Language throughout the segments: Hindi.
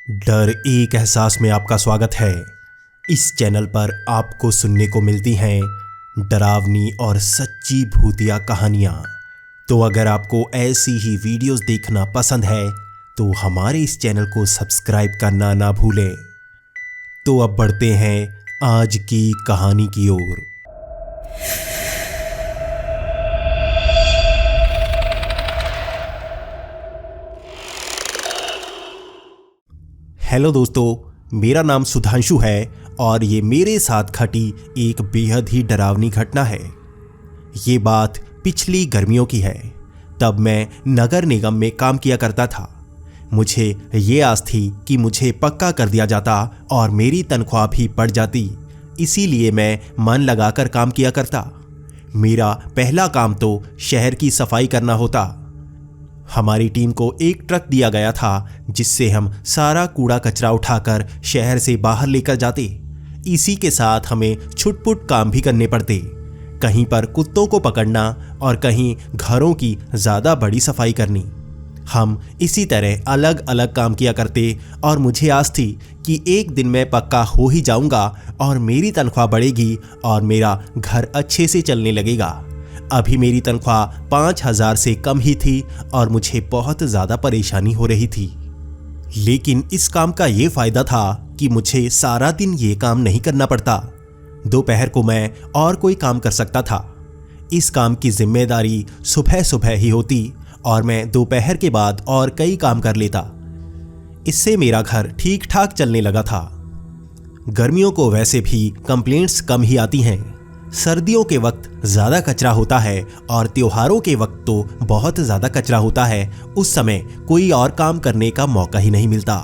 डर एक एहसास में आपका स्वागत है। इस चैनल पर आपको सुनने को मिलती हैं डरावनी और सच्ची भूतिया कहानियाँ। तो अगर आपको ऐसी ही वीडियोस देखना पसंद है तो हमारे इस चैनल को सब्सक्राइब करना ना भूलें। तो अब बढ़ते हैं आज की कहानी की ओर। हेलो दोस्तों, मेरा नाम सुधांशु है और ये मेरे साथ घटी एक बेहद ही डरावनी घटना है। ये बात पिछली गर्मियों की है। तब मैं नगर निगम में काम किया करता था। मुझे ये आस थी कि मुझे पक्का कर दिया जाता और मेरी तनख्वाह भी बढ़ जाती। इसीलिए मैं मन लगाकर काम किया करता। मेरा पहला काम तो शहर की सफाई करना होता। हमारी टीम को एक ट्रक दिया गया था जिससे हम सारा कूड़ा कचरा उठाकर शहर से बाहर लेकर जाते। इसी के साथ हमें छुटपुट काम भी करने पड़ते, कहीं पर कुत्तों को पकड़ना और कहीं घरों की ज़्यादा बड़ी सफाई करनी। हम इसी तरह अलग अलग काम किया करते और मुझे आस थी कि एक दिन मैं पक्का हो ही जाऊंगा और मेरी तनख्वाह बढ़ेगी और मेरा घर अच्छे से चलने लगेगा। अभी मेरी तनख्वाह 5,000 से कम ही थी और मुझे बहुत ज़्यादा परेशानी हो रही थी। लेकिन इस काम का ये फ़ायदा था कि मुझे सारा दिन ये काम नहीं करना पड़ता। दोपहर को मैं और कोई काम कर सकता था। इस काम की जिम्मेदारी सुबह सुबह ही होती और मैं दोपहर के बाद और कई काम कर लेता। इससे मेरा घर ठीक ठाक चलने लगा था। गर्मियों को वैसे भी कंप्लेंट्स कम ही आती हैं। सर्दियों के वक्त ज़्यादा कचरा होता है और त्योहारों के वक्त तो बहुत ज़्यादा कचरा होता है। उस समय कोई और काम करने का मौका ही नहीं मिलता।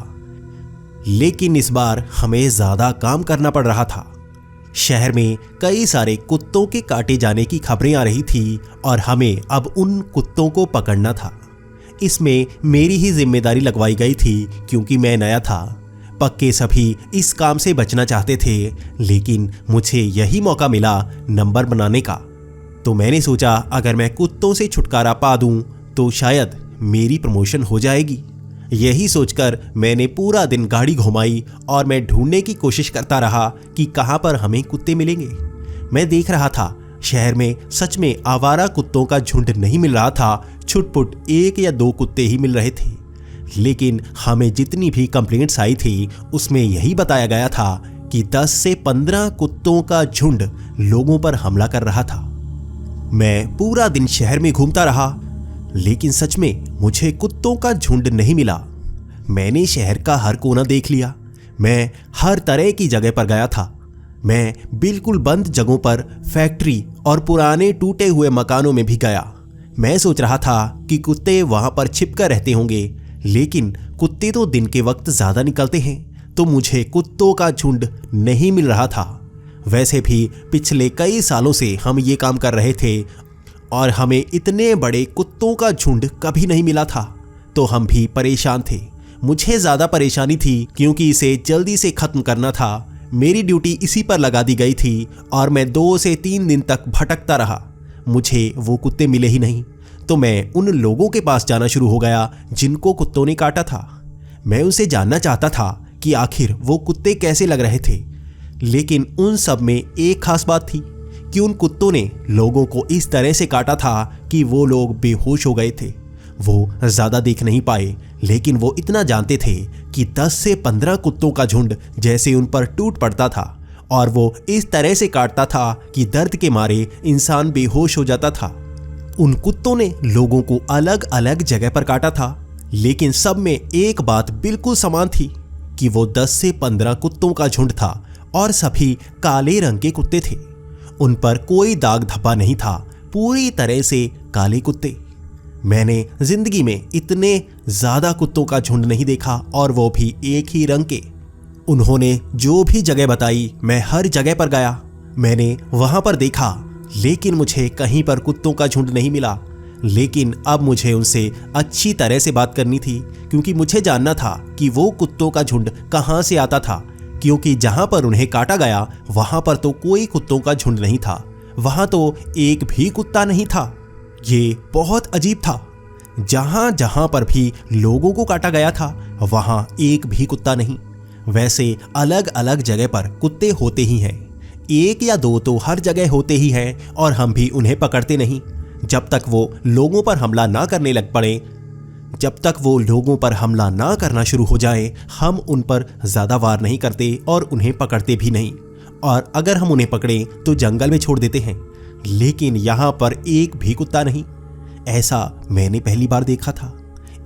लेकिन इस बार हमें ज़्यादा काम करना पड़ रहा था। शहर में कई सारे कुत्तों के काटे जाने की खबरें आ रही थी और हमें अब उन कुत्तों को पकड़ना था। इसमें मेरी ही जिम्मेदारी लगवाई गई थी क्योंकि मैं नया था। पक्के सभी इस काम से बचना चाहते थे, लेकिन मुझे यही मौका मिला नंबर बनाने का। तो मैंने सोचा अगर मैं कुत्तों से छुटकारा पा दूं तो शायद मेरी प्रमोशन हो जाएगी। यही सोचकर मैंने पूरा दिन गाड़ी घुमाई और मैं ढूंढने की कोशिश करता रहा कि कहां पर हमें कुत्ते मिलेंगे। मैं देख रहा था शहर में सच में आवारा कुत्तों का झुंड नहीं मिल रहा था। छुटपुट 1 या 2 कुत्ते ही मिल रहे थे। लेकिन हमें जितनी भी कंप्लेंट्स आई थी उसमें यही बताया गया था कि 10 से 15 कुत्तों का झुंड लोगों पर हमला कर रहा था। मैं पूरा दिन शहर में घूमता रहा, लेकिन सच में मुझे कुत्तों का झुंड नहीं मिला। मैंने शहर का हर कोना देख लिया। मैं हर तरह की जगह पर गया था। मैं बिल्कुल बंद जगहों पर, फैक्ट्री और पुराने टूटे हुए मकानों में भी गया। मैं सोच रहा था कि कुत्ते वहां पर छिपकर रहते होंगे, लेकिन कुत्ते तो दिन के वक्त ज़्यादा निकलते हैं, तो मुझे कुत्तों का झुंड नहीं मिल रहा था। वैसे भी पिछले कई सालों से हम ये काम कर रहे थे और हमें इतने बड़े कुत्तों का झुंड कभी नहीं मिला था, तो हम भी परेशान थे। मुझे ज़्यादा परेशानी थी क्योंकि इसे जल्दी से ख़त्म करना था। मेरी ड्यूटी इसी पर लगा दी गई थी और मैं 2 से 3 दिन तक भटकता रहा। मुझे वो कुत्ते मिले ही नहीं, तो मैं उन लोगों के पास जाना शुरू हो गया जिनको कुत्तों ने काटा था। मैं उनसे जानना चाहता था कि आखिर वो कुत्ते कैसे लग रहे थे। लेकिन उन सब में एक खास बात थी कि उन कुत्तों ने लोगों को इस तरह से काटा था कि वो लोग बेहोश हो गए थे। वो ज़्यादा देख नहीं पाए, लेकिन वो इतना जानते थे कि 10 से 15 कुत्तों का झुंड जैसे उन पर टूट पड़ता था और वो इस तरह से काटता था कि दर्द के मारे इंसान बेहोश हो जाता था। उन कुत्तों ने लोगों को अलग अलग जगह पर काटा था, लेकिन सब में एक बात बिल्कुल समान थी कि वो 10 से 15 कुत्तों का झुंड था और सभी काले रंग के कुत्ते थे। उन पर कोई दाग धब्बा नहीं था, पूरी तरह से काले कुत्ते। मैंने जिंदगी में इतने ज़्यादा कुत्तों का झुंड नहीं देखा, और वो भी एक ही रंग के। उन्होंने जो भी जगह बताई मैं हर जगह पर गया। मैंने वहां पर देखा, लेकिन मुझे कहीं पर कुत्तों का झुंड नहीं मिला। लेकिन अब मुझे उनसे अच्छी तरह से बात करनी थी क्योंकि मुझे जानना था कि वो कुत्तों का झुंड कहाँ से आता था, क्योंकि जहाँ पर उन्हें काटा गया वहाँ पर तो कोई कुत्तों का झुंड नहीं था। वहाँ तो एक भी कुत्ता नहीं था। ये बहुत अजीब था। जहां जहां पर भी लोगों को काटा गया था वहां एक भी कुत्ता नहीं। वैसे अलग अलग जगह पर कुत्ते होते ही हैं, एक या दो तो हर जगह होते ही हैं और हम भी उन्हें पकड़ते नहीं। जब तक वो लोगों पर हमला ना करने लग पड़े, जब तक वो लोगों पर हमला ना करना शुरू हो जाए, हम उन पर ज़्यादा वार नहीं करते और उन्हें पकड़ते भी नहीं। और अगर हम उन्हें पकड़ें तो जंगल में छोड़ देते हैं। लेकिन यहाँ पर एक भी कुत्ता नहीं। ऐसा मैंने पहली बार देखा था।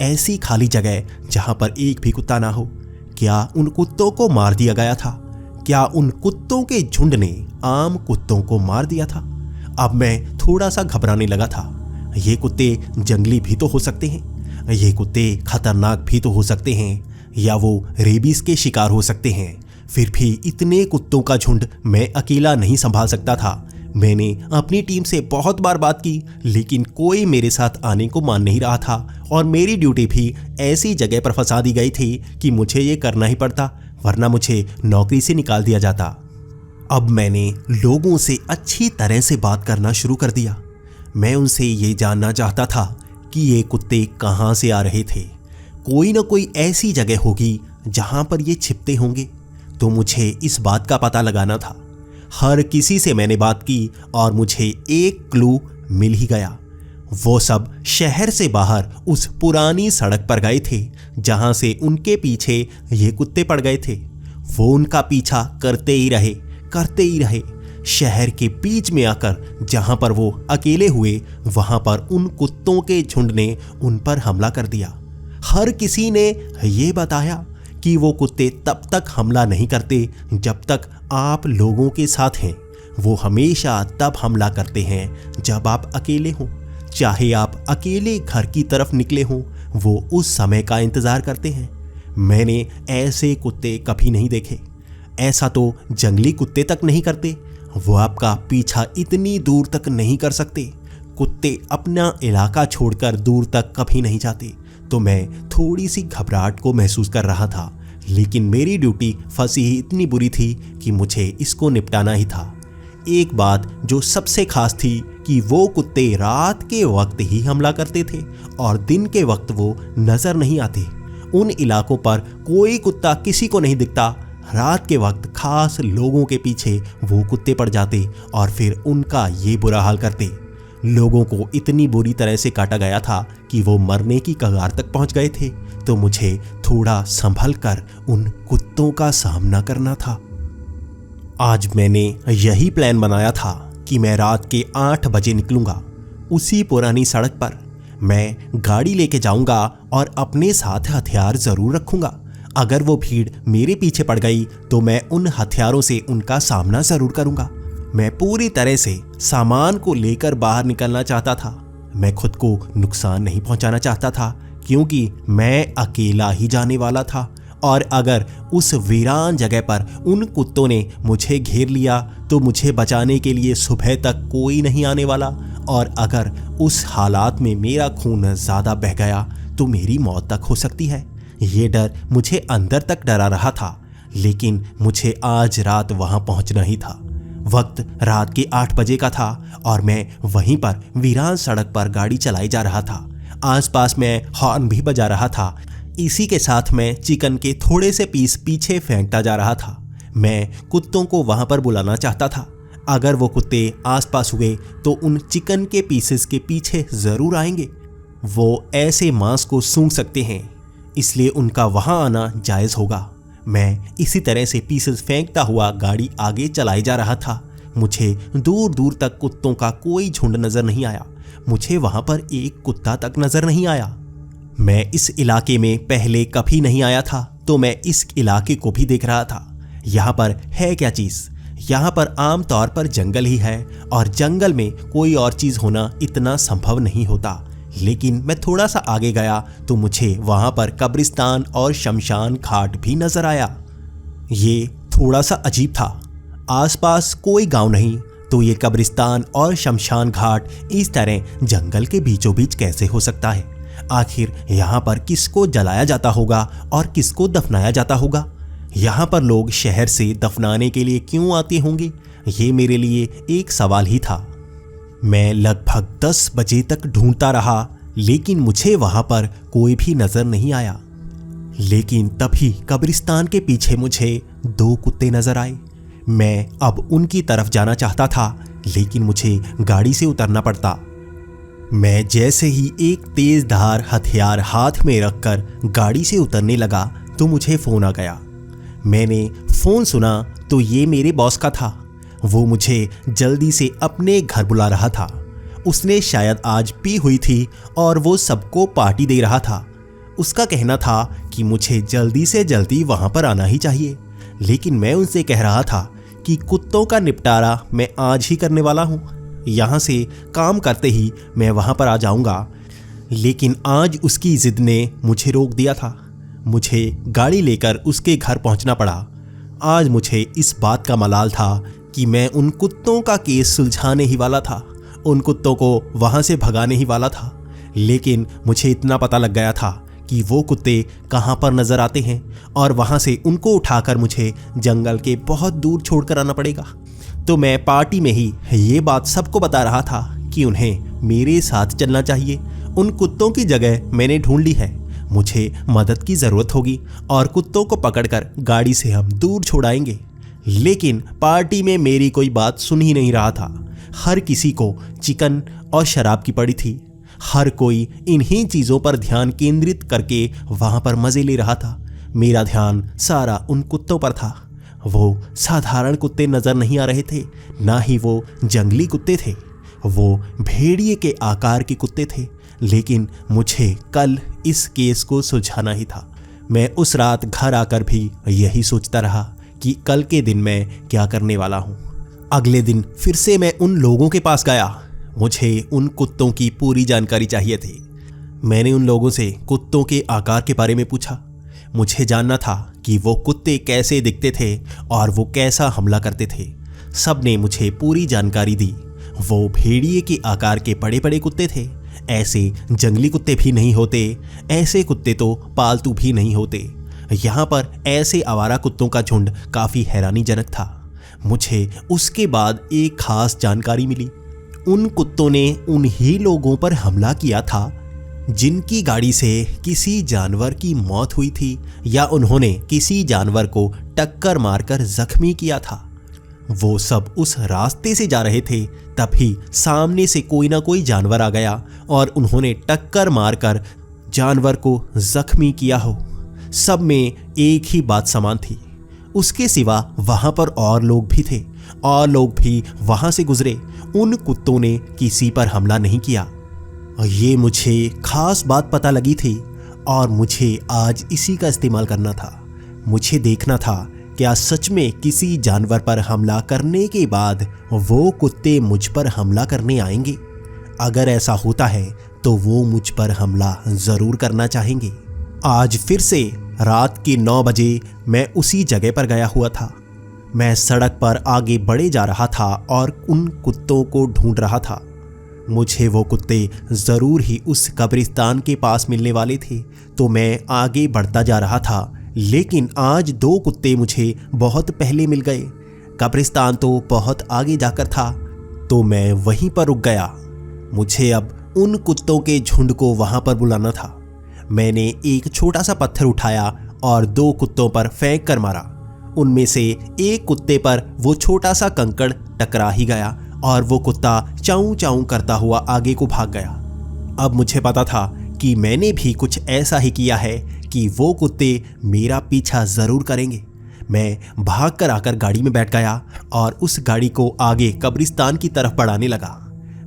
ऐसी खाली जगह जहाँ पर एक भी कुत्ता ना हो। क्या उन कुत्तों को मार दिया गया था? क्या उन कुत्तों के झुंड ने आम कुत्तों को मार दिया था? अब मैं थोड़ा सा घबराने लगा था। ये कुत्ते जंगली भी तो हो सकते हैं, ये कुत्ते खतरनाक भी तो हो सकते हैं, या वो रेबीज के शिकार हो सकते हैं। फिर भी इतने कुत्तों का झुंड मैं अकेला नहीं संभाल सकता था। मैंने अपनी टीम से बहुत बार बात की, लेकिन कोई मेरे साथ आने को मान नहीं रहा था और मेरी ड्यूटी भी ऐसी जगह पर फंसा दी गई थी कि मुझे ये करना ही पड़ता, वरना मुझे नौकरी से निकाल दिया जाता। अब मैंने लोगों से अच्छी तरह से बात करना शुरू कर दिया। मैं उनसे ये जानना चाहता था कि ये कुत्ते कहाँ से आ रहे थे। कोई ना कोई ऐसी जगह होगी जहाँ पर ये छिपते होंगे, तो मुझे इस बात का पता लगाना था। हर किसी से मैंने बात की और मुझे एक क्लू मिल ही गया। वो सब शहर से बाहर उस पुरानी सड़क पर गए थे जहां से उनके पीछे ये कुत्ते पड़ गए थे। वो उनका पीछा करते ही रहे। शहर के बीच में आकर जहां पर वो अकेले हुए, वहां पर उन कुत्तों के झुंड ने उन पर हमला कर दिया। हर किसी ने ये बताया कि वो कुत्ते तब तक हमला नहीं करते जब तक आप लोगों के साथ हैं। वो हमेशा तब हमला करते हैं जब आप अकेले हों। चाहे आप अकेले घर की तरफ निकले हों, वो उस समय का इंतज़ार करते हैं। मैंने ऐसे कुत्ते कभी नहीं देखे। ऐसा तो जंगली कुत्ते तक नहीं करते। वो आपका पीछा इतनी दूर तक नहीं कर सकते। कुत्ते अपना इलाका छोड़कर दूर तक कभी नहीं जाते। तो मैं थोड़ी सी घबराहट को महसूस कर रहा था, लेकिन मेरी ड्यूटी फंसी ही इतनी बुरी थी कि मुझे इसको निपटाना ही था। एक बात जो सबसे खास थी कि वो कुत्ते रात के वक्त ही हमला करते थे और दिन के वक्त वो नजर नहीं आते। उन इलाकों पर कोई कुत्ता किसी को नहीं दिखता। रात के वक्त खास लोगों के पीछे वो कुत्ते पड़ जाते और फिर उनका ये बुरा हाल करते। लोगों को इतनी बुरी तरह से काटा गया था कि वो मरने की कगार तक पहुंच गए थे। तो मुझे थोड़ा संभल कर उन कुत्तों का सामना करना था। आज मैंने यही प्लान बनाया था कि मैं रात के 8 बजे निकलूंगा। उसी पुरानी सड़क पर मैं गाड़ी लेके जाऊंगा और अपने साथ हथियार ज़रूर रखूंगा। अगर वो भीड़ मेरे पीछे पड़ गई तो मैं उन हथियारों से उनका सामना ज़रूर करूंगा। मैं पूरी तरह से सामान को लेकर बाहर निकलना चाहता था। मैं खुद को नुकसान नहीं पहुंचाना चाहता था, क्योंकि मैं अकेला ही जाने वाला था। और अगर उस वीरान जगह पर उन कुत्तों ने मुझे घेर लिया तो मुझे बचाने के लिए सुबह तक कोई नहीं आने वाला। और अगर उस हालात में मेरा खून ज़्यादा बह गया तो मेरी मौत तक हो सकती है। ये डर मुझे अंदर तक डरा रहा था, लेकिन मुझे आज रात वहाँ पहुँचना ही था। वक्त रात के 8 बजे का था और मैं वहीं पर वीरान सड़क पर गाड़ी चलाई जा रहा था। आसपास मैं हॉर्न भी बजा रहा था। इसी के साथ मैं चिकन के थोड़े से पीस पीछे फेंकता जा रहा था। मैं कुत्तों को वहां पर बुलाना चाहता था। अगर वो कुत्ते आसपास हुए तो उन चिकन के पीसेस के पीछे ज़रूर आएंगे। वो ऐसे मांस को सूंघ सकते हैं, इसलिए उनका वहां आना जायज़ होगा। मैं इसी तरह से पीसेस फेंकता हुआ गाड़ी आगे चलाई जा रहा था। मुझे दूर दूर तक कुत्तों का कोई झुंड नज़र नहीं आया। मुझे वहां पर एक कुत्ता तक नज़र नहीं आया। मैं इस इलाके में पहले कभी नहीं आया था, तो मैं इस इलाके को भी देख रहा था। यहाँ पर है क्या चीज़? यहाँ पर आम तौर पर जंगल ही है और जंगल में कोई और चीज़ होना इतना संभव नहीं होता। लेकिन मैं थोड़ा सा आगे गया तो मुझे वहाँ पर कब्रिस्तान और शमशान घाट भी नजर आया। ये थोड़ा सा अजीब था। आसपास कोई गांव नहीं, तो ये कब्रिस्तान और शमशान घाट इस तरह जंगल के बीचों बीच कैसे हो सकता है? आखिर यहाँ पर किसको जलाया जाता होगा और किसको दफनाया जाता होगा? यहाँ पर लोग शहर से दफनाने के लिए क्यों आते होंगे? ये मेरे लिए एक सवाल ही था। मैं लगभग 10 बजे तक ढूंढता रहा, लेकिन मुझे वहां पर कोई भी नजर नहीं आया। लेकिन तभी कब्रिस्तान के पीछे मुझे 2 कुत्ते नजर आए। मैं अब उनकी तरफ जाना चाहता था, लेकिन मुझे गाड़ी से उतरना पड़ता। मैं जैसे ही एक तेज धार हथियार हाथ में रखकर गाड़ी से उतरने लगा तो मुझे फोन आ गया। मैंने फोन सुना तो ये मेरे बॉस का था। वो मुझे जल्दी से अपने घर बुला रहा था। उसने शायद आज पी हुई थी और वो सबको पार्टी दे रहा था। उसका कहना था कि मुझे जल्दी से जल्दी वहां पर आना ही चाहिए, लेकिन मैं उनसे कह रहा था कि कुत्तों का निपटारा मैं आज ही करने वाला हूँ। यहाँ से काम करते ही मैं वहाँ पर आ जाऊँगा। लेकिन आज उसकी जिद ने मुझे रोक दिया था। मुझे गाड़ी लेकर उसके घर पहुँचना पड़ा। आज मुझे इस बात का मलाल था कि मैं उन कुत्तों का केस सुलझाने ही वाला था, उन कुत्तों को वहाँ से भगाने ही वाला था। लेकिन मुझे इतना पता लग गया था कि वो कुत्ते कहाँ पर नजर आते हैं और वहाँ से उनको उठाकर मुझे जंगल के बहुत दूर छोड़कर आना पड़ेगा। तो मैं पार्टी में ही ये बात सबको बता रहा था कि उन्हें मेरे साथ चलना चाहिए। उन कुत्तों की जगह मैंने ढूंढ ली है। मुझे मदद की ज़रूरत होगी और कुत्तों को पकड़कर गाड़ी से हम दूर छोड़ाएंगे। लेकिन पार्टी में मेरी कोई बात सुन ही नहीं रहा था। हर किसी को चिकन और शराब की पड़ी थी। हर कोई इन्हीं चीज़ों पर ध्यान केंद्रित करके वहाँ पर मज़े ले रहा था। मेरा ध्यान सारा उन कुत्तों पर था। वो साधारण कुत्ते नज़र नहीं आ रहे थे, ना ही वो जंगली कुत्ते थे। वो भेड़िए के आकार के कुत्ते थे। लेकिन मुझे कल इस केस को सुलझाना ही था। मैं उस रात घर आकर भी यही सोचता रहा कि कल के दिन मैं क्या करने वाला हूँ। अगले दिन फिर से मैं उन लोगों के पास गया। मुझे उन कुत्तों की पूरी जानकारी चाहिए थी। मैंने उन लोगों से कुत्तों के आकार के बारे में पूछा। मुझे जानना था कि वो कुत्ते कैसे दिखते थे और वो कैसा हमला करते थे। सब ने मुझे पूरी जानकारी दी। वो भेड़िए के आकार के बड़े बड़े कुत्ते थे। ऐसे जंगली कुत्ते भी नहीं होते। ऐसे कुत्ते तो पालतू भी नहीं होते। यहाँ पर ऐसे आवारा कुत्तों का झुंड काफ़ी हैरानीजनक था। मुझे उसके बाद एक खास जानकारी मिली। उन कुत्तों ने उन्हीं लोगों पर हमला किया था जिनकी गाड़ी से किसी जानवर की मौत हुई थी या उन्होंने किसी जानवर को टक्कर मारकर जख्मी किया था। वो सब उस रास्ते से जा रहे थे, तभी सामने से कोई ना कोई जानवर आ गया और उन्होंने टक्कर मारकर जानवर को जख्मी किया हो। सब में एक ही बात समान थी। उसके सिवा वहां पर और लोग भी थे और लोग भी वहां से गुजरे। उन कुत्तों ने किसी पर हमला नहीं किया। ये मुझे खास बात पता लगी थी और मुझे आज इसी का इस्तेमाल करना था। मुझे देखना था क्या सच में किसी जानवर पर हमला करने के बाद वो कुत्ते मुझ पर हमला करने आएंगे। अगर ऐसा होता है तो वो मुझ पर हमला ज़रूर करना चाहेंगे। आज फिर से रात के 9 बजे मैं उसी जगह पर गया हुआ था। मैं सड़क पर आगे बढ़े जा रहा था और उन कुत्तों को ढूंढ रहा था। मुझे वो कुत्ते ज़रूर ही उस कब्रिस्तान के पास मिलने वाले थे, तो मैं आगे बढ़ता जा रहा था। लेकिन आज 2 कुत्ते मुझे बहुत पहले मिल गए। कब्रिस्तान तो बहुत आगे जाकर था, तो मैं वहीं पर रुक गया। मुझे अब उन कुत्तों के झुंड को वहाँ पर बुलाना था। मैंने एक छोटा सा पत्थर उठाया और 2 कुत्तों पर फेंक कर मारा। उनमें से एक कुत्ते पर वो छोटा सा कंकड़ टकरा ही गया और वो कुत्ता चाऊं चाऊं करता हुआ आगे को भाग गया। अब मुझे पता था कि मैंने भी कुछ ऐसा ही किया है कि वो कुत्ते मेरा पीछा ज़रूर करेंगे। मैं भाग कर आकर गाड़ी में बैठ गया और उस गाड़ी को आगे कब्रिस्तान की तरफ बढ़ाने लगा।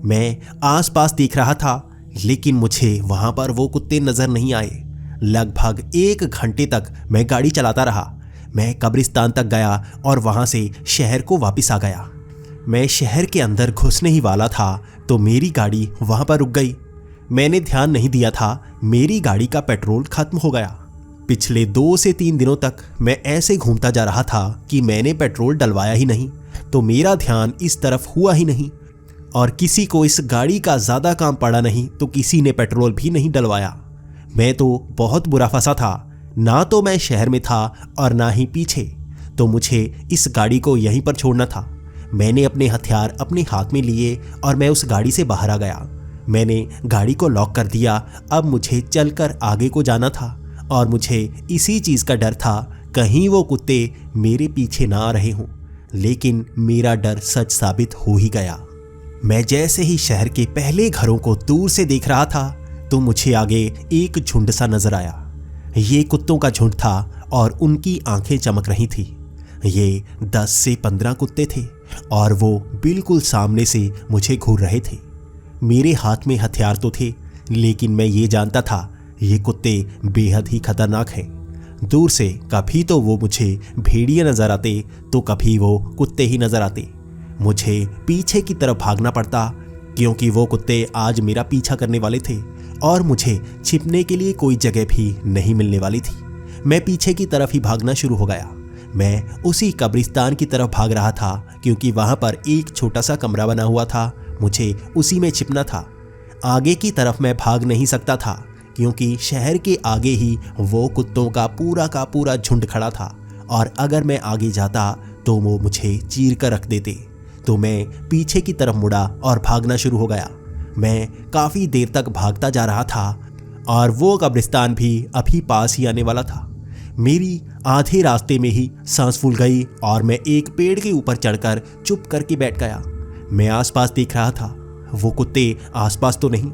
मैं आसपास देख रहा था, लेकिन मुझे वहाँ पर वो कुत्ते नज़र नहीं आए। लगभग 1 घंटे तक मैं गाड़ी चलाता रहा। मैं कब्रिस्तान तक गया और वहाँ से शहर को वापस आ गया। मैं शहर के अंदर घुसने ही वाला था तो मेरी गाड़ी वहाँ पर रुक गई। मैंने ध्यान नहीं दिया था, मेरी गाड़ी का पेट्रोल खत्म हो गया। पिछले 2 से 3 दिनों तक मैं ऐसे घूमता जा रहा था कि मैंने पेट्रोल डलवाया ही नहीं, तो मेरा ध्यान इस तरफ हुआ ही नहीं। और किसी को इस गाड़ी का ज़्यादा काम पड़ा नहीं तो किसी ने पेट्रोल भी नहीं डलवाया। मैं तो बहुत बुरा फंसा था। ना तो मैं शहर में था और ना ही पीछे, तो मुझे इस गाड़ी को यहीं पर छोड़ना था। मैंने अपने हथियार अपने हाथ में लिए और मैं उस गाड़ी से बाहर आ गया। मैंने गाड़ी को लॉक कर दिया। अब मुझे चलकर आगे को जाना था और मुझे इसी चीज़ का डर था कहीं वो कुत्ते मेरे पीछे ना आ रहे हों। लेकिन मेरा डर सच साबित हो ही गया। मैं जैसे ही शहर के पहले घरों को दूर से देख रहा था तो मुझे आगे एक झुंड सा नजर आया। ये कुत्तों का झुंड था और उनकी आंखें चमक रही थी। ये 10 से 15 कुत्ते थे और वो बिल्कुल सामने से मुझे घूर रहे थे। मेरे हाथ में हथियार तो थे, लेकिन मैं ये जानता था ये कुत्ते बेहद ही खतरनाक हैं। दूर से कभी तो वो मुझे भेड़िए नजर आते तो कभी वो कुत्ते ही नजर आते। मुझे पीछे की तरफ भागना पड़ता क्योंकि वो कुत्ते आज मेरा पीछा करने वाले थे और मुझे छिपने के लिए कोई जगह भी नहीं मिलने वाली थी। मैं पीछे की तरफ ही भागना शुरू हो गया। मैं उसी कब्रिस्तान की तरफ भाग रहा था क्योंकि वहां पर एक छोटा सा कमरा बना हुआ था। मुझे उसी में छिपना था। आगे की तरफ मैं भाग नहीं सकता था क्योंकि शहर के आगे ही वो कुत्तों का पूरा झुंड खड़ा था और अगर मैं आगे जाता तो वो मुझे चीर कर रख देते। तो मैं पीछे की तरफ मुड़ा और भागना शुरू हो गया। मैं काफ़ी देर तक भागता जा रहा था और वो कब्रिस्तान भी अभी पास ही आने वाला था। मेरी आधे रास्ते में ही सांस फूल गई और मैं एक पेड़ के ऊपर चढ़कर चुप करके बैठ गया। मैं आसपास देख रहा था, वो कुत्ते आसपास तो नहीं।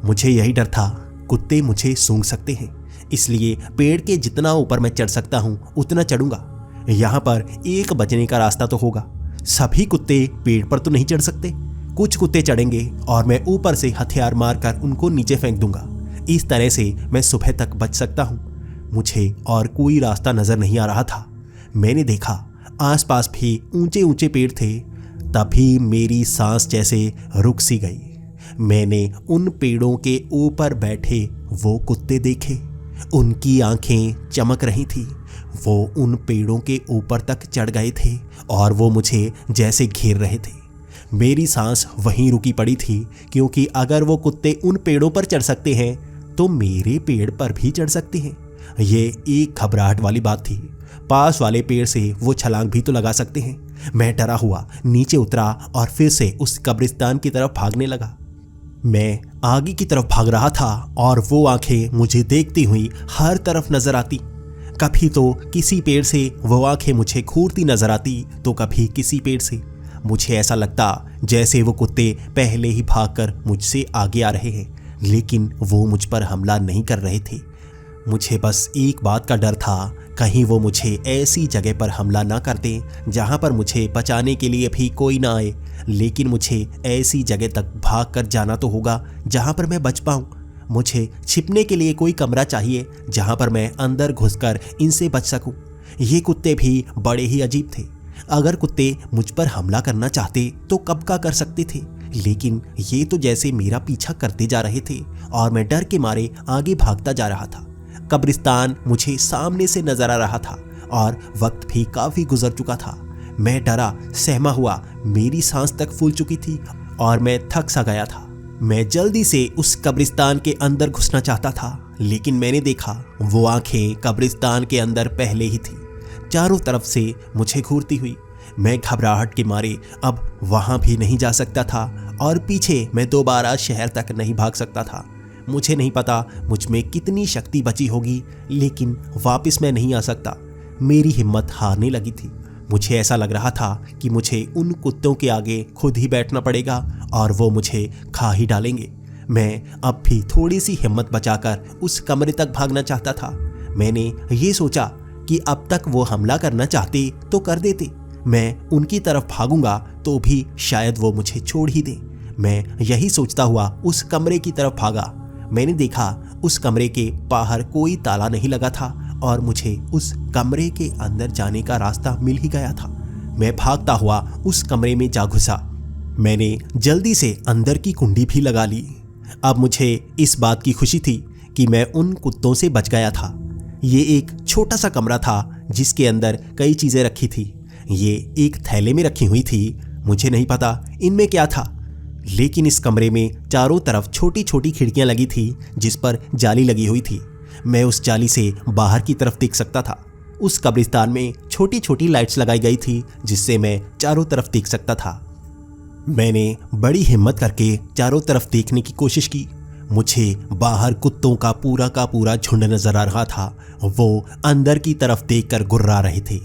मुझे यही डर था कुत्ते मुझे सूंघ सकते हैं, इसलिए पेड़ के जितना ऊपर मैं चढ़ सकता हूँ उतना चढ़ूंगा। यहाँ पर एक बचने का रास्ता तो होगा। सभी कुत्ते पेड़ पर तो नहीं चढ़ सकते। कुछ कुत्ते चढ़ेंगे और मैं ऊपर से हथियार मारकर उनको नीचे फेंक दूंगा। इस तरह से मैं सुबह तक बच सकता हूँ। मुझे और कोई रास्ता नजर नहीं आ रहा था। मैंने देखा आसपास भी ऊंचे ऊंचे पेड़ थे। तभी मेरी सांस जैसे रुक सी गई। मैंने उन पेड़ों के ऊपर बैठे वो कुत्ते देखे। उनकी आंखें चमक रही थी। वो उन पेड़ों के ऊपर तक चढ़ गए थे और वो मुझे जैसे घेर रहे थे। मेरी सांस वहीं रुकी पड़ी थी क्योंकि अगर वो कुत्ते उन पेड़ों पर चढ़ सकते हैं तो मेरे पेड़ पर भी चढ़ सकते हैं। ये एक घबराहट वाली बात थी। पास वाले पेड़ से वो छलांग भी तो लगा सकते हैं। मैं डरा हुआ नीचे उतरा और फिर से उस कब्रिस्तान की तरफ भागने लगा। मैं आगे की तरफ भाग रहा था और वो आंखें मुझे देखती हुई हर तरफ नजर आती। कभी तो किसी पेड़ से वो आंखें मुझे घूरती नजर आती तो कभी किसी पेड़ से। मुझे ऐसा लगता जैसे वो कुत्ते पहले ही भागकर मुझसे आगे आ रहे हैं, लेकिन वो मुझ पर हमला नहीं कर रहे थे। मुझे बस एक बात का डर था, कहीं वो मुझे ऐसी जगह पर हमला ना कर दें जहाँ पर मुझे बचाने के लिए भी कोई ना आए। लेकिन मुझे ऐसी जगह तक भाग कर जाना तो होगा जहाँ पर मैं बच पाऊँ। मुझे छिपने के लिए कोई कमरा चाहिए जहाँ पर मैं अंदर घुसकर इनसे बच सकूँ। ये कुत्ते भी बड़े ही अजीब थे। अगर कुत्ते मुझ पर हमला करना चाहते तो कब का कर सकते थे, लेकिन ये तो जैसे मेरा पीछा करते जा रहे थे और मैं डर के मारे आगे भागता जा रहा था। कब्रिस्तान मुझे सामने से नजर आ रहा था और वक्त भी काफी गुजर चुका था। मैं डरा सहमा हुआ, मेरी सांस तक फूल चुकी थी और मैं थक सा गया था। मैं जल्दी से उस कब्रिस्तान के अंदर घुसना चाहता था, लेकिन मैंने देखा वो आंखें कब्रिस्तान के अंदर पहले ही थी, चारों तरफ से मुझे घूरती हुई। मैं घबराहट के मारे अब वहां भी नहीं जा सकता था और पीछे मैं दोबारा शहर तक नहीं भाग सकता था। मुझे नहीं पता मुझ में कितनी शक्ति बची होगी, लेकिन वापस मैं नहीं आ सकता। मेरी हिम्मत हारने लगी थी। मुझे ऐसा लग रहा था कि मुझे उन कुत्तों के आगे खुद ही बैठना पड़ेगा और वो मुझे खा ही डालेंगे। मैं अब भी थोड़ी सी हिम्मत बचाकर उस कमरे तक भागना चाहता था। मैंने ये सोचा कि अब तक वो हमला करना चाहते तो कर देते। मैं उनकी तरफ भागूंगा तो भी शायद वो मुझे छोड़ ही दे। मैं यही सोचता हुआ उस कमरे की तरफ भागा। मैंने देखा उस कमरे के बाहर कोई ताला नहीं लगा था और मुझे उस कमरे के अंदर जाने का रास्ता मिल ही गया था। मैं भागता हुआ उस कमरे में जा घुसा। मैंने जल्दी से अंदर की कुंडी भी लगा ली। अब मुझे इस बात की खुशी थी कि मैं उन कुत्तों से बच गया था। ये एक छोटा सा कमरा था जिसके अंदर कई चीजें रखी थी। ये एक थैले में रखी हुई थी। मुझे नहीं पता इनमें क्या था, लेकिन इस कमरे में चारों तरफ छोटी छोटी खिड़कियां लगी थी जिस पर जाली लगी हुई थी। मैं उस जाली से बाहर की तरफ देख सकता था। उस कब्रिस्तान में छोटी छोटी लाइट्स लगाई गई थी जिससे मैं चारों तरफ देख सकता था। मैंने बड़ी हिम्मत करके चारों तरफ देखने की कोशिश की। मुझे बाहर कुत्तों का पूरा झुंड नजर आ रहा था। वो अंदर की तरफ देखकर गुर्रा रहे थे।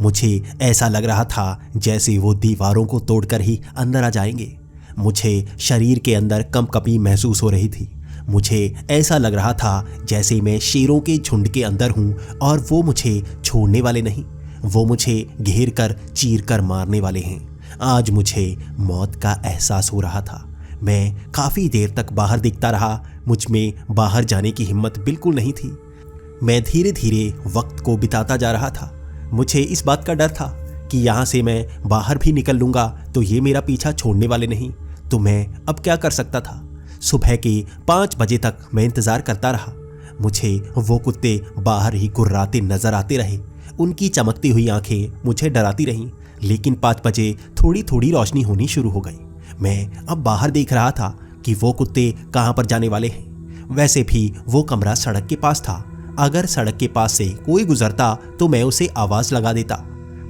मुझे ऐसा लग रहा था जैसे वो दीवारों को तोड़कर ही अंदर आ जाएंगे। मुझे शरीर के अंदर कंपकपी महसूस हो रही थी। मुझे ऐसा लग रहा था जैसे मैं शेरों के झुंड के अंदर हूँ और वो मुझे छोड़ने वाले नहीं। वो मुझे घेर कर चीर कर मारने वाले हैं। आज मुझे मौत का एहसास हो रहा था। मैं काफ़ी देर तक बाहर देखता रहा। मुझ में बाहर जाने की हिम्मत बिल्कुल नहीं थी। मैं धीरे धीरे वक्त को बिताता जा रहा था। मुझे इस बात का डर था कि यहाँ से मैं बाहर भी निकल लूँगा तो ये मेरा पीछा छोड़ने वाले नहीं। तो मैं अब क्या कर सकता था। सुबह के 5 बजे तक मैं इंतज़ार करता रहा। मुझे वो कुत्ते बाहर ही गुर्राते नजर आते रहे। उनकी चमकती हुई आंखें मुझे डराती रहीं। लेकिन 5 बजे थोड़ी थोड़ी रोशनी होनी शुरू हो गई। मैं अब बाहर देख रहा था कि वो कुत्ते कहाँ पर जाने वाले हैं। वैसे भी वो कमरा सड़क के पास था। अगर सड़क के पास से कोई गुजरता तो मैं उसे आवाज़ लगा देता।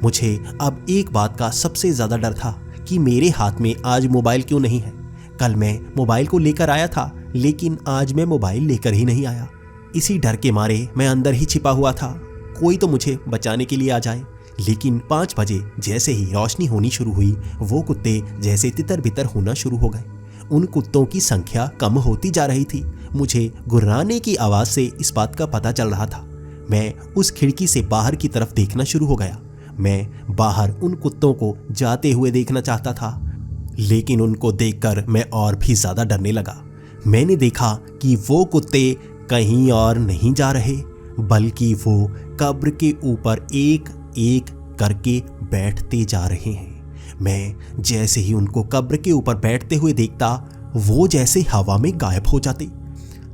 मुझे अब एक बात का सबसे ज़्यादा डर था कि मेरे हाथ में आज मोबाइल क्यों नहीं है। कल मैं मोबाइल को लेकर आया था लेकिन आज मैं मोबाइल लेकर ही नहीं आया। इसी डर के मारे मैं अंदर ही छिपा हुआ था, कोई तो मुझे बचाने के लिए आ जाए। लेकिन 5 बजे जैसे ही रोशनी होनी शुरू हुई वो कुत्ते जैसे तितर बितर होना शुरू हो गए। उन कुत्तों की संख्या कम होती जा रही थी। मुझे गुर्राने की आवाज़ से इस बात का पता चल रहा था। मैं उस खिड़की से बाहर की तरफ देखना शुरू हो गया। मैं बाहर उन कुत्तों को जाते हुए देखना चाहता था, लेकिन उनको देखकर मैं और भी ज़्यादा डरने लगा। मैंने देखा कि वो कुत्ते कहीं और नहीं जा रहे बल्कि वो कब्र के ऊपर एक एक करके बैठते जा रहे हैं। मैं जैसे ही उनको कब्र के ऊपर बैठते हुए देखता वो जैसे हवा में गायब हो जाते,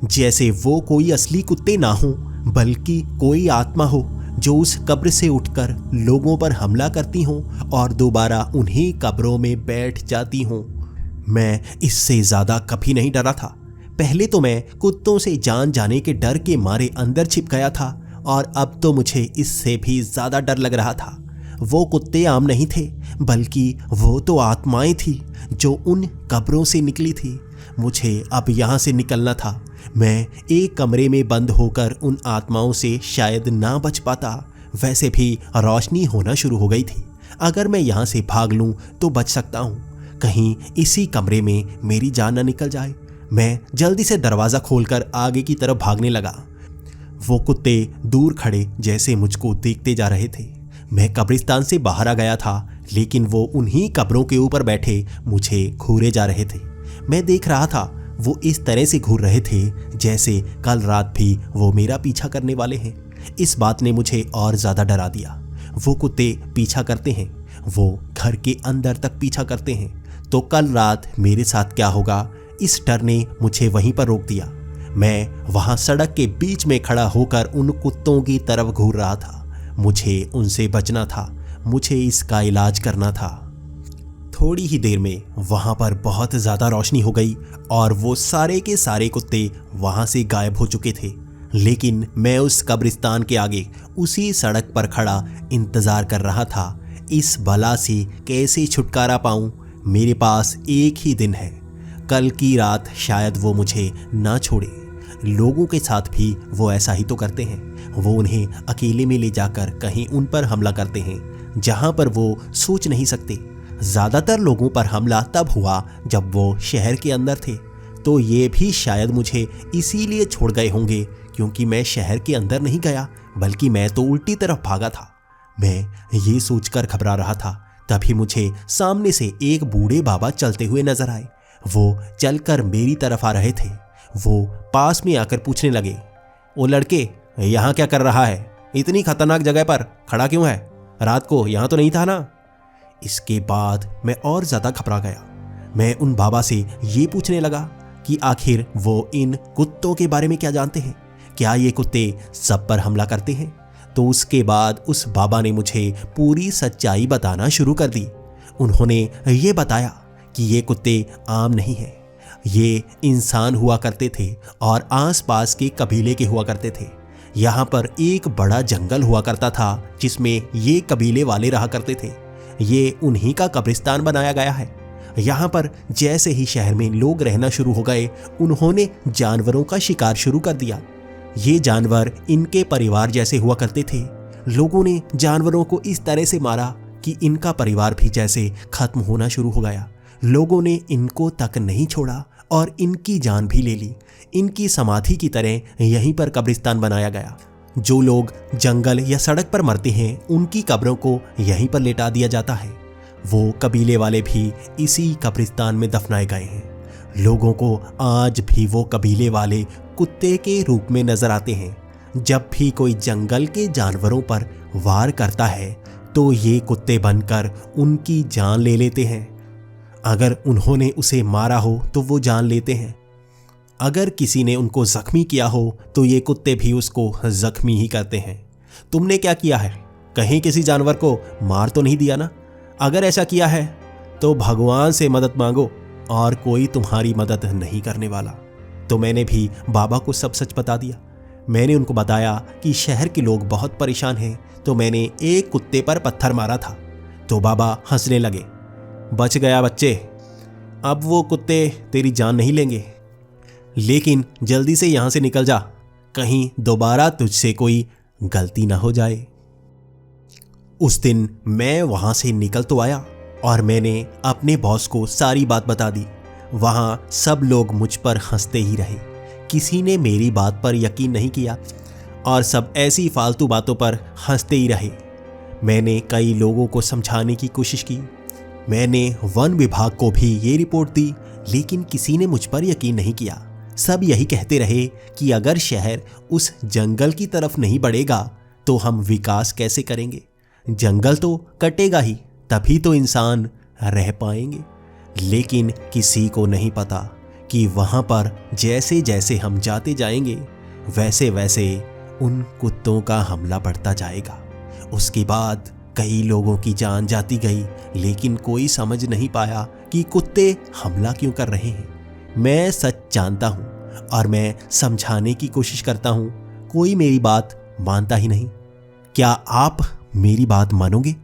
जैसे वो कोई असली कुत्ते ना हो बल्कि कोई आत्मा हो जो उस कब्र से उठकर लोगों पर हमला करती हो और दोबारा उन्हीं कब्रों में बैठ जाती हो। मैं इससे ज़्यादा कभी नहीं डरा था। पहले तो मैं कुत्तों से जान जाने के डर के मारे अंदर छिप गया था और अब तो मुझे इससे भी ज़्यादा डर लग रहा था। वो कुत्ते आम नहीं थे बल्कि वो तो आत्माएं थी जो उन कब्रों से निकली थी। मुझे अब यहाँ से निकलना था। मैं एक कमरे में बंद होकर उन आत्माओं से शायद ना बच पाता। वैसे भी रोशनी होना शुरू हो गई थी। अगर मैं यहाँ से भाग लूँ तो बच सकता हूँ। कहीं इसी कमरे में मेरी जान न निकल जाए। मैं जल्दी से दरवाज़ा खोलकर आगे की तरफ भागने लगा। वो कुत्ते दूर खड़े जैसे मुझको देखते जा रहे थे। मैं कब्रिस्तान से बाहर आ गया था लेकिन वो उन्हीं कब्रों के ऊपर बैठे मुझे घूरे जा रहे थे। मैं देख रहा था वो इस तरह से घूर रहे थे जैसे कल रात भी वो मेरा पीछा करने वाले हैं। इस बात ने मुझे और ज़्यादा डरा दिया। वो कुत्ते पीछा करते हैं, वो घर के अंदर तक पीछा करते हैं, तो कल रात मेरे साथ क्या होगा, इस डर ने मुझे वहीं पर रोक दिया। मैं वहाँ सड़क के बीच में खड़ा होकर उन कुत्तों की तरफ घूर रहा था। मुझे उनसे बचना था, मुझे इसका इलाज करना था। थोड़ी ही देर में वहाँ पर बहुत ज़्यादा रोशनी हो गई और वो सारे के सारे कुत्ते वहाँ से गायब हो चुके थे। लेकिन मैं उस कब्रिस्तान के आगे उसी सड़क पर खड़ा इंतज़ार कर रहा था। इस बला से कैसे छुटकारा पाऊँ। मेरे पास एक ही दिन है, कल की रात शायद वो मुझे ना छोड़े। लोगों के साथ भी वो ऐसा ही तो करते हैं। वो उन्हें अकेले में ले जाकर कहीं उन पर हमला करते हैं जहाँ पर वो सोच नहीं सकते। ज़्यादातर लोगों पर हमला तब हुआ जब वो शहर के अंदर थे, तो ये भी शायद मुझे इसीलिए छोड़ गए होंगे क्योंकि मैं शहर के अंदर नहीं गया बल्कि मैं तो उल्टी तरफ भागा था। मैं ये सोचकर घबरा रहा था, तभी मुझे सामने से एक बूढ़े बाबा चलते हुए नजर आए। वो चलकर मेरी तरफ आ रहे थे। वो पास में आकर पूछने लगे, ओ लड़के, यहाँ क्या कर रहा है? इतनी खतरनाक जगह पर खड़ा क्यों है? रात को यहाँ तो नहीं था ना? इसके बाद मैं और ज़्यादा घबरा गया। मैं उन बाबा से ये पूछने लगा कि आखिर वो इन कुत्तों के बारे में क्या जानते हैं, क्या ये कुत्ते सब पर हमला करते हैं? तो उसके बाद उस बाबा ने मुझे पूरी सच्चाई बताना शुरू कर दी। उन्होंने ये बताया कि ये कुत्ते आम नहीं हैं, ये इंसान हुआ करते थे और आसपास के कबीले के हुआ करते थे। यहाँ पर एक बड़ा जंगल हुआ करता था जिसमें ये कबीले वाले रहा करते थे। ये उन्हीं का कब्रिस्तान बनाया गया है। यहाँ पर जैसे ही शहर में लोग रहना शुरू हो गए, उन्होंने जानवरों का शिकार शुरू कर दिया। ये जानवर इनके परिवार जैसे हुआ करते थे। लोगों ने जानवरों को इस तरह से मारा कि इनका परिवार भी जैसे खत्म होना शुरू हो गया। लोगों ने इनको तक नहीं छोड़ा और इनकी जान भी ले ली। इनकी समाधि की तरह यहीं पर कब्रिस्तान बनाया गया। जो लोग जंगल या सड़क पर मरते हैं, उनकी कब्रों को यहीं पर लेटा दिया जाता है। वो कबीले वाले भी इसी कब्रिस्तान में दफनाए गए हैं। लोगों को आज भी वो कबीले वाले कुत्ते के रूप में नजर आते हैं। जब भी कोई जंगल के जानवरों पर वार करता है तो ये कुत्ते बनकर उनकी जान ले लेते हैं। अगर उन्होंने उसे मारा हो तो वो जान लेते हैं। अगर किसी ने उनको जख्मी किया हो तो ये कुत्ते भी उसको जख्मी ही करते हैं। तुमने क्या किया है? कहीं किसी जानवर को मार तो नहीं दिया ना? अगर ऐसा किया है तो भगवान से मदद मांगो और कोई तुम्हारी मदद नहीं करने वाला। तो मैंने भी बाबा को सब सच बता दिया। मैंने उनको बताया कि शहर के लोग बहुत परेशान हैं, तो मैंने एक कुत्ते पर पत्थर मारा था। तो बाबा हंसने लगे। बच गया बच्चे, अब वो कुत्ते तेरी जान नहीं लेंगे, लेकिन जल्दी से यहां से निकल जा, कहीं दोबारा तुझसे कोई गलती ना हो जाए। उस दिन मैं वहां से निकल तो आया और मैंने अपने बॉस को सारी बात बता दी। वहां सब लोग मुझ पर हंसते ही रहे। किसी ने मेरी बात पर यकीन नहीं किया और सब ऐसी फालतू बातों पर हंसते ही रहे। मैंने कई लोगों को समझाने की कोशिश की। मैंने वन विभाग को भी ये रिपोर्ट दी, लेकिन किसी ने मुझ पर यकीन नहीं किया। सब यही कहते रहे कि अगर शहर उस जंगल की तरफ नहीं बढ़ेगा तो हम विकास कैसे करेंगे? जंगल तो कटेगा ही, तभी तो इंसान रह पाएंगे। लेकिन किसी को नहीं पता कि वहां पर जैसे जैसे हम जाते जाएंगे, वैसे वैसे उन कुत्तों का हमला बढ़ता जाएगा। उसके बाद कई लोगों की जान जाती गई, लेकिन कोई समझ नहीं पाया कि कुत्ते हमला क्यों कर रहे हैं। मैं सच जानता हूं और मैं समझाने की कोशिश करता हूं, कोई मेरी बात मानता ही नहीं। क्या आप मेरी बात मानोगे?